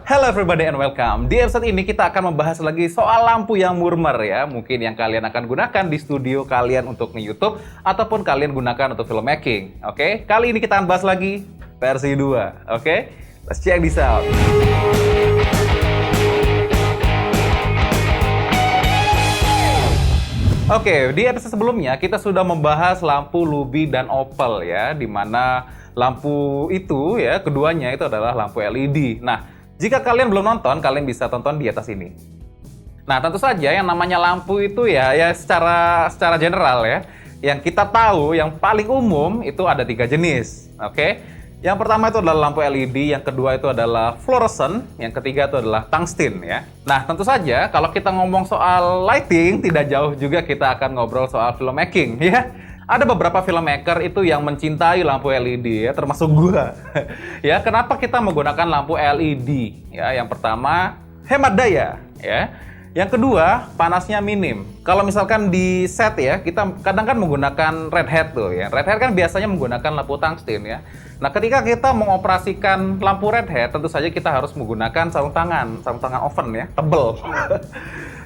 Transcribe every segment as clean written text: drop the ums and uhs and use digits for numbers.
Hello everybody and welcome. Di episode ini kita akan membahas lagi soal lampu yang murmer ya. Mungkin yang kalian akan gunakan di studio kalian untuk nge-YouTube ataupun kalian gunakan untuk filmmaking. Oke, kali ini kita akan bahas lagi versi 2. Oke, let's check this out. Oke, di episode sebelumnya kita sudah membahas lampu Luby dan Opal ya, di mana lampu itu ya, keduanya itu adalah lampu LED. Nah, jika kalian belum nonton, kalian bisa tonton di atas ini. Nah, tentu saja yang namanya lampu itu ya secara general ya, yang kita tahu yang paling umum itu ada 3 jenis. Oke. Yang pertama itu adalah lampu LED, yang kedua itu adalah fluorescent, yang ketiga itu adalah tungsten ya. Nah, tentu saja kalau kita ngomong soal lighting, tidak jauh juga kita akan ngobrol soal filmmaking ya. Ada beberapa filmmaker itu yang mencintai lampu LED ya, termasuk gua. Ya, kenapa kita menggunakan lampu LED? Ya, yang pertama hemat daya ya. Yang kedua, panasnya minim. Kalau misalkan di set ya, kita kadang kan menggunakan red hat tuh ya. Red hat kan biasanya menggunakan lampu tungsten ya. Nah, ketika kita mengoperasikan lampu red hat, tentu saja kita harus menggunakan sarung tangan oven ya, tebel.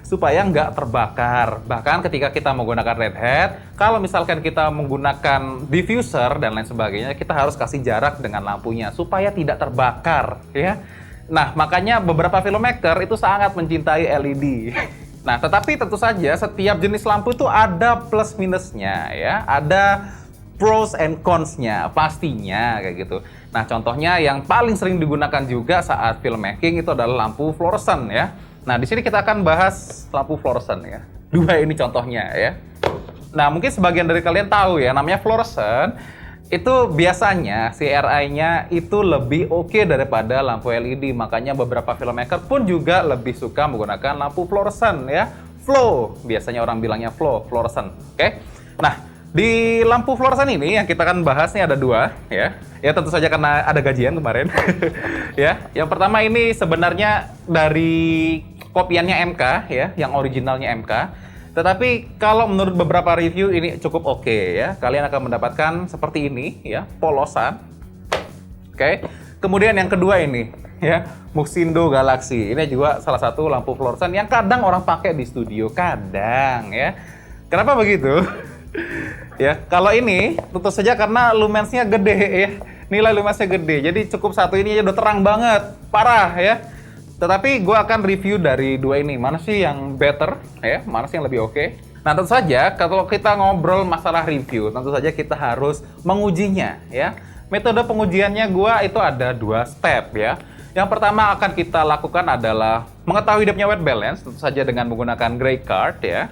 Supaya nggak terbakar. Bahkan ketika kita menggunakan red hat, kalau misalkan kita menggunakan diffuser dan lain sebagainya, kita harus kasih jarak dengan lampunya supaya tidak terbakar ya. Nah, makanya beberapa filmmaker itu sangat mencintai LED. Nah, tetapi tentu saja setiap jenis lampu itu ada plus minusnya ya, ada pros and cons-nya pastinya kayak gitu. Nah, contohnya yang paling sering digunakan juga saat filmmaking itu adalah lampu fluorescent ya. Nah, di sini kita akan bahas lampu fluorescent ya. 2 ini contohnya ya. Nah, mungkin sebagian dari kalian tahu ya, namanya fluorescent itu biasanya CRI-nya itu lebih oke daripada lampu LED. Makanya beberapa filmmaker pun juga lebih suka menggunakan lampu fluorescent ya. Flow, biasanya orang bilangnya fluorescent. Oke. Nah, di lampu fluorescent ini yang kita akan bahas nih ada 2 ya. Ya tentu saja karena ada gajian kemarin. Ya, yang pertama ini sebenarnya dari kopiannya MK ya, yang originalnya MK. Tetapi kalau menurut beberapa review ini cukup oke ya. Kalian akan mendapatkan seperti ini ya, polosan. Oke. Kemudian yang kedua ini ya, Muxindo Galaxy. Ini juga salah satu lampu fluorescent yang kadang orang pakai di studio, kadang ya. Kenapa begitu? Ya, kalau ini tentu saja karena lumensnya gede ya. Nilai lumensnya gede. Jadi cukup satu ini aja udah terang banget, parah ya. Tetapi gue akan review dari 2 ini. Mana sih yang better ya? Mana sih yang lebih oke? Nah, tentu saja kalau kita ngobrol masalah review, tentu saja kita harus mengujinya ya. Metode pengujiannya gue itu ada 2 step ya. Yang pertama akan kita lakukan adalah mengetahui dia punya white balance, tentu saja dengan menggunakan gray card ya.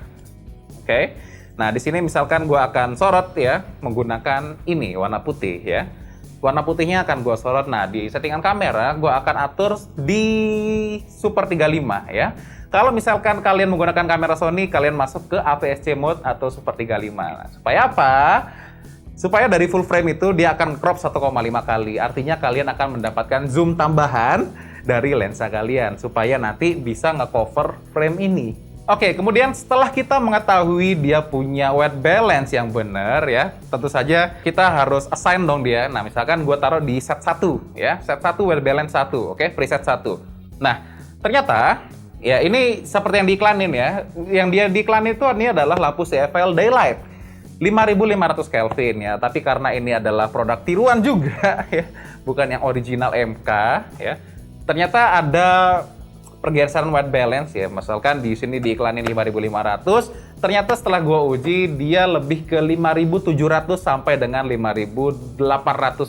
Oke. Nah, di sini misalkan gue akan sorot ya, menggunakan ini, warna putih ya. Warna putihnya akan gue sorot. Nah, di settingan kamera, gue akan atur di Super 35 ya. Kalau misalkan kalian menggunakan kamera Sony, kalian masuk ke APS-C mode atau Super 35. Nah, supaya apa? Supaya dari full frame itu dia akan crop 1,5 kali. Artinya kalian akan mendapatkan zoom tambahan dari lensa kalian. Supaya nanti bisa nge-cover frame ini. Oke, kemudian setelah kita mengetahui dia punya white balance yang benar ya, tentu saja kita harus assign dong dia. Nah, misalkan gue taruh di set 1 ya, set 1 white balance 1, oke, preset 1. Nah, ternyata ya ini seperti yang diiklanin ya, yang dia diiklanin itu ini adalah lampu CFL Daylight 5500 Kelvin ya, tapi karena ini adalah produk tiruan juga ya, bukan yang original MK ya. Ternyata ada pergeseran white balance ya, misalkan di sini diiklanin 5500, ternyata setelah gua uji dia lebih ke 5700 sampai dengan 5800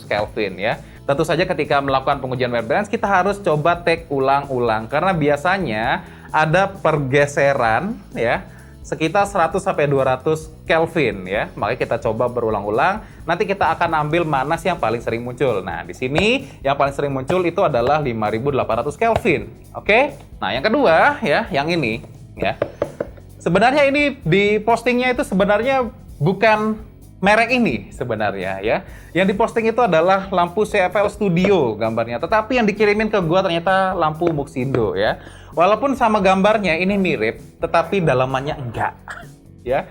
Kelvin ya. Tentu saja ketika melakukan pengujian white balance kita harus coba take ulang-ulang karena biasanya ada pergeseran ya sekitar 100 sampai 200 Kelvin ya. Makanya kita coba berulang-ulang. Nanti kita akan ambil mana sih yang paling sering muncul. Nah, di sini yang paling sering muncul itu adalah 5800 Kelvin. Oke? Nah, yang kedua ya, yang ini ya. Sebenarnya ini di postingnya itu sebenarnya bukan merek ini sebenarnya ya. Yang diposting itu adalah lampu CFL Studio gambarnya. Tetapi yang dikirimin ke gua ternyata lampu Muxindo ya. Walaupun sama gambarnya ini mirip, tetapi dalamannya enggak ya.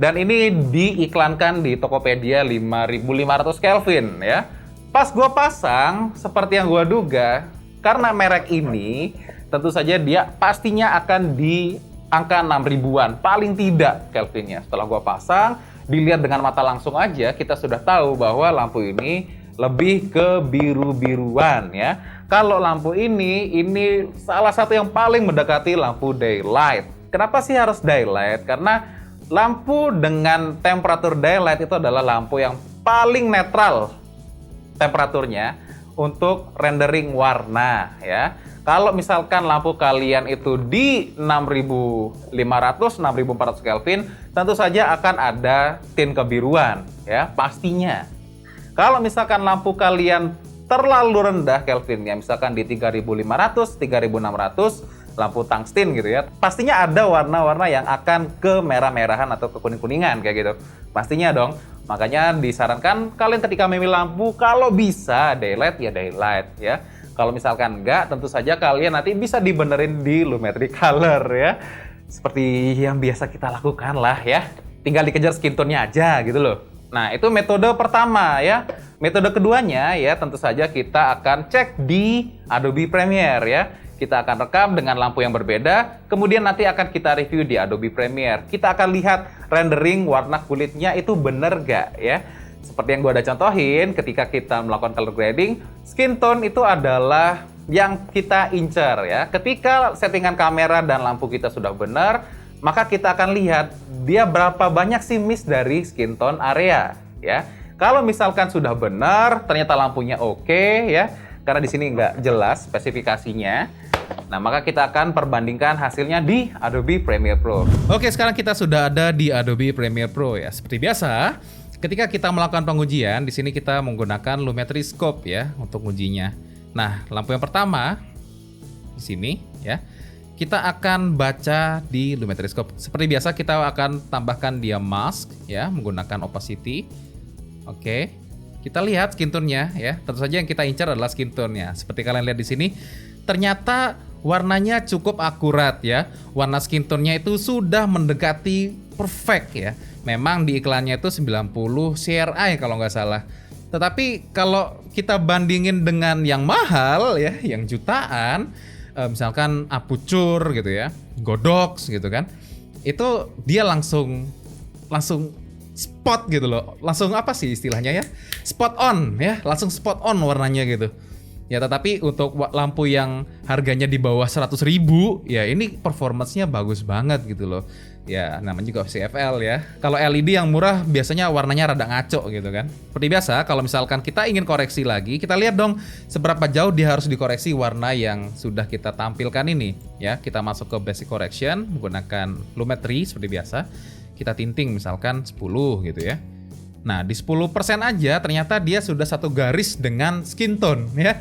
Dan ini diiklankan di Tokopedia 5500 Kelvin ya. Pas gua pasang, seperti yang gua duga, Karena merek ini tentu saja dia pastinya akan di angka 6 ribuan, paling tidak Kelvinnya. Setelah gua pasang, dilihat dengan mata langsung aja, kita sudah tahu bahwa lampu ini lebih ke biru-biruan ya. Kalau lampu ini salah satu yang paling mendekati lampu daylight. Kenapa sih harus daylight? Karena lampu dengan temperatur daylight itu adalah lampu yang paling netral temperaturnya untuk rendering warna ya. Kalau misalkan lampu kalian itu di 6500, 6400 Kelvin, tentu saja akan ada tint kebiruan ya, pastinya. Kalau misalkan lampu kalian terlalu rendah Kelvinnya, misalkan di 3500, 3600, lampu tungsten gitu ya, pastinya ada warna-warna yang akan ke merah-merahan atau ke kuning-kuningan kayak gitu. Pastinya dong. Makanya disarankan kalian ketika memilih lampu, kalau bisa daylight ya daylight ya. Kalau misalkan enggak, tentu saja kalian nanti bisa dibenerin di Lumetri Color ya. Seperti yang biasa kita lakukan lah ya. Tinggal dikejar skin tone-nya aja gitu loh. Nah, itu metode pertama ya. Metode keduanya ya, tentu saja kita akan cek di Adobe Premiere ya. Kita akan rekam dengan lampu yang berbeda, kemudian nanti akan kita review di Adobe Premiere. Kita akan lihat rendering warna kulitnya itu bener gak ya. Seperti yang gue ada contohin, ketika kita melakukan color grading, skin tone itu adalah yang kita incer ya. Ketika settingan kamera dan lampu kita sudah benar, maka kita akan lihat dia berapa banyak sih miss dari skin tone area ya. Kalau misalkan sudah benar, ternyata lampunya oke ya, karena di sini nggak jelas spesifikasinya. Nah, maka kita akan perbandingkan hasilnya di Adobe Premiere Pro. Oke, sekarang kita sudah ada di Adobe Premiere Pro ya. Seperti biasa, ketika kita melakukan pengujian, di sini kita menggunakan Lumetri Scope ya untuk ujinya. Nah, lampu yang pertama di sini ya. Kita akan baca di Lumetri Scope. Seperti biasa kita akan tambahkan dia mask ya menggunakan opacity. Oke. Kita lihat skin tone-nya ya. Tentu saja yang kita incar adalah skin tone-nya. Seperti kalian lihat di sini, ternyata warnanya cukup akurat ya. Warna skin tone-nya itu sudah mendekati perfect ya. Memang di iklannya itu 90 CRI kalau nggak salah. Tetapi kalau kita bandingin dengan yang mahal ya, yang jutaan, misalkan Aputure gitu ya, Godox gitu kan, itu dia langsung spot gitu loh, langsung apa sih istilahnya ya, spot on ya, langsung spot on warnanya gitu ya. Tetapi untuk lampu yang harganya di bawah 100.000 ya, ini performance-nya bagus banget gitu loh ya, namanya juga CFL ya. Kalau LED yang murah biasanya warnanya rada ngaco gitu kan. Seperti biasa, kalau misalkan kita ingin koreksi lagi, kita lihat dong seberapa jauh dia harus dikoreksi warna yang sudah kita tampilkan ini ya. Kita masuk ke basic correction menggunakan Lumetri seperti biasa. Kita tinting misalkan 10 gitu ya. Nah, di 10% aja ternyata dia sudah satu garis dengan skin tone ya.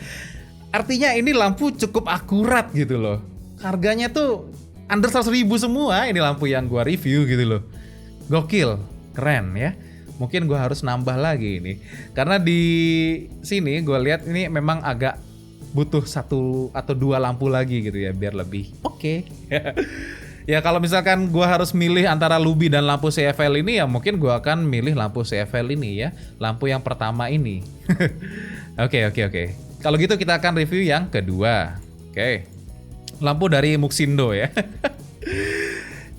Artinya ini lampu cukup akurat gitu loh. Harganya tuh under 100.000 semua ini lampu yang gua review gitu loh. Gokil, keren ya. Mungkin gua harus nambah lagi ini. Karena di sini gua lihat ini memang agak butuh 1 atau 2 lampu lagi gitu ya biar lebih oke. Ya kalau misalkan gua harus milih antara Lubi dan lampu CFL ini ya mungkin gua akan milih lampu CFL ini ya. Lampu yang pertama ini. Oke. Kalau gitu kita akan review yang kedua. Oke. Lampu dari Muxindo ya.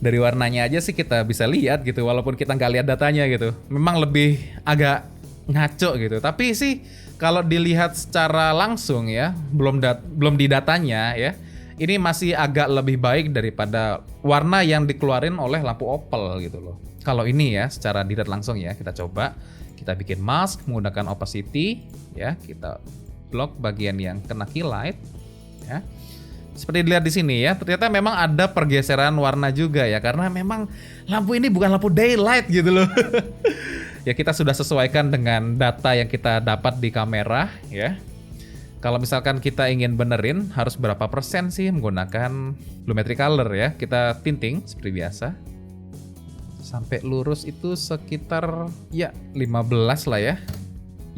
Dari warnanya aja sih kita bisa lihat gitu, walaupun kita nggak lihat datanya gitu. Memang lebih agak ngaco gitu. Tapi sih kalau dilihat secara langsung ya, belum di datanya ya, ini masih agak lebih baik daripada warna yang dikeluarin oleh lampu Opel gitu loh. Kalau ini ya secara dilihat langsung ya, kita coba. Kita bikin mask menggunakan opacity ya, kita block bagian yang kena key light ya. Seperti dilihat di sini ya, ternyata memang ada pergeseran warna juga ya, karena memang lampu ini bukan lampu daylight gitu loh. Ya kita sudah sesuaikan dengan data yang kita dapat di kamera ya. Kalau misalkan kita ingin benerin harus berapa persen sih menggunakan Lumetri Color ya. Kita tinting seperti biasa. Sampai lurus itu sekitar ya 15 lah ya.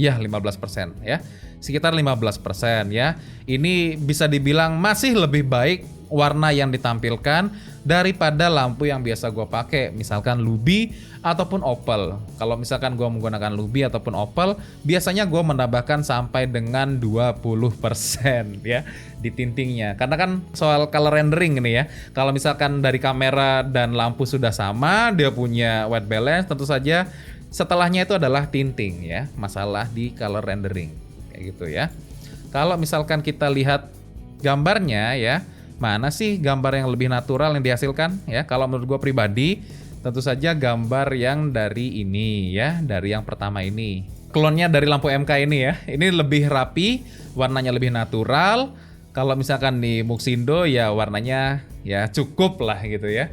Ya 15% ya. Sekitar 15% ya. Ini bisa dibilang masih lebih baik warna yang ditampilkan daripada lampu yang biasa gue pakai, misalkan Luby ataupun Opel. Kalau misalkan gue menggunakan Luby ataupun Opel, biasanya gue menambahkan sampai dengan 20% ya di tintingnya. Karena kan soal color rendering ini ya. Kalau misalkan dari kamera dan lampu sudah sama, dia punya white balance, tentu saja setelahnya itu adalah tinting ya, masalah di color rendering kayak gitu ya. Kalau misalkan kita lihat gambarnya ya, mana sih gambar yang lebih natural yang dihasilkan ya? Kalau menurut gue pribadi, tentu saja gambar yang dari ini ya, dari yang pertama ini. Klonnya dari lampu MK ini ya. Ini lebih rapi, warnanya lebih natural. Kalau misalkan di Muxindo ya warnanya ya cukup lah gitu ya.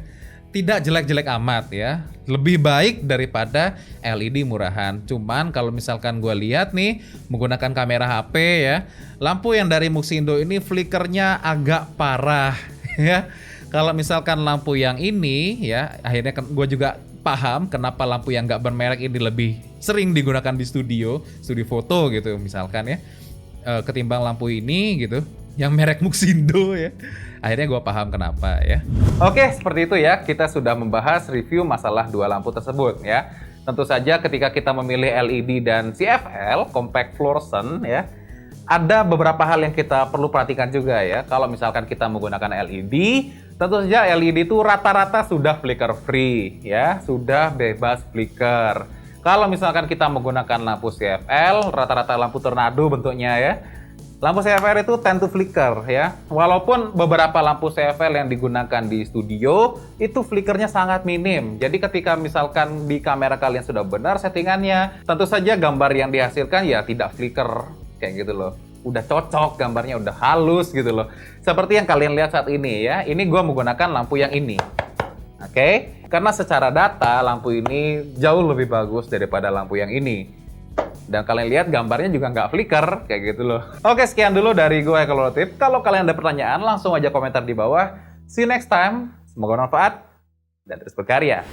Tidak jelek-jelek amat ya. Lebih baik daripada LED murahan. Cuman kalau misalkan gue lihat nih menggunakan kamera HP ya, lampu yang dari Muxindo ini flickernya agak parah ya. Kalau misalkan lampu yang ini ya, akhirnya gue juga paham kenapa lampu yang nggak bermerek ini lebih sering digunakan di studio foto gitu misalkan ya, ketimbang lampu ini gitu yang merek Muxindo ya. Akhirnya gue paham kenapa ya. Oke, seperti itu ya. Kita sudah membahas review masalah dua lampu tersebut ya. Tentu saja ketika kita memilih LED dan CFL, compact fluorescent ya, ada beberapa hal yang kita perlu perhatikan juga ya. Kalau misalkan kita menggunakan LED, tentu saja LED itu rata-rata sudah flicker free ya, sudah bebas flicker. Kalau misalkan kita menggunakan lampu CFL, rata-rata lampu tornado bentuknya ya, lampu CFL itu tend to flicker ya. Walaupun beberapa lampu CFL yang digunakan di studio itu flickernya sangat minim. Jadi ketika misalkan di kamera kalian sudah benar settingannya, tentu saja gambar yang dihasilkan ya tidak flicker kayak gitu loh. Udah cocok, gambarnya udah halus gitu loh. Seperti yang kalian lihat saat ini ya. Ini gue menggunakan lampu yang ini. Oke? Karena secara data lampu ini jauh lebih bagus daripada lampu yang ini. Dan kalian lihat gambarnya juga nggak flicker, kayak gitu loh. Oke, sekian dulu dari gue Ekolotif. Kalau kalian ada pertanyaan, langsung aja komentar di bawah. See you next time. Semoga bermanfaat dan terus berkarya.